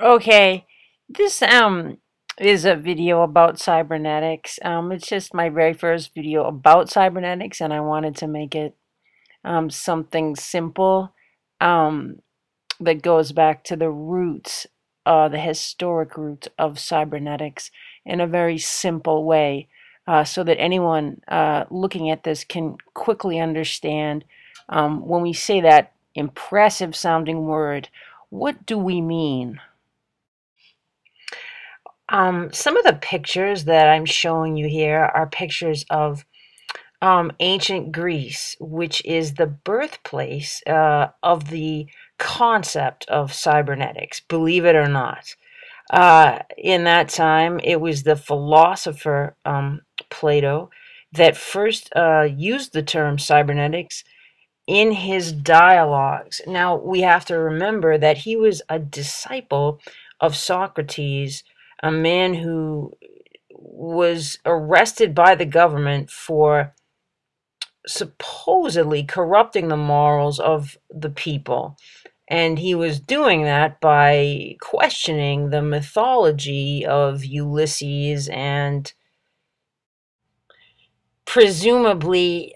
Okay, this is a video about cybernetics. It's just my very first video about cybernetics, and I wanted to make it something simple um, that goes back to the roots, the historic roots of cybernetics in a very simple way, so that anyone looking at this can quickly understand when we say that impressive sounding word, what do we mean? Some of the pictures that I'm showing you here are pictures of ancient Greece, which is the birthplace of the concept of cybernetics, believe it or not. In that time, it was the philosopher Plato that first used the term cybernetics in his dialogues. Now, we have to remember that he was a disciple of Socrates, a man who was arrested by the government for supposedly corrupting the morals of the people. And he was doing that by questioning the mythology of Ulysses and presumably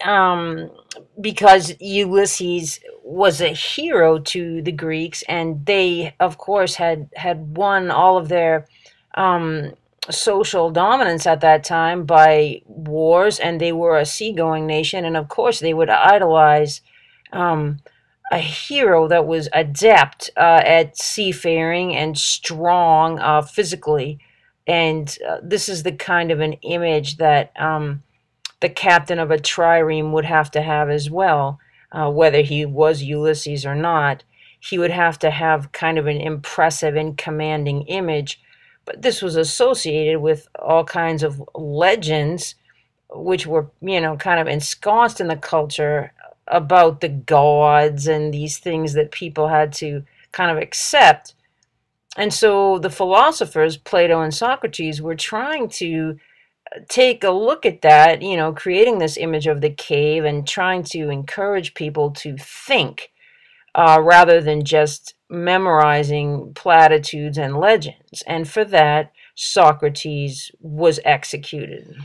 because Ulysses was a hero to the Greeks, and they, of course, had won all of their um, social dominance at that time by wars, and they were a seagoing nation, and of course they would idolize um, a hero that was adept at seafaring and strong physically. And this is the kind of an image that the captain of a trireme would have to have as well, whether he was Ulysses or not. He would have to have kind of an impressive and commanding image. But this was associated with all kinds of legends, which were, kind of ensconced in the culture about the gods and these things that people had to kind of accept. And so the philosophers, Plato and Socrates, were trying to take a look at that, creating this image of the cave and trying to encourage people to think rather than just memorizing platitudes and legends. And for that, Socrates was executed.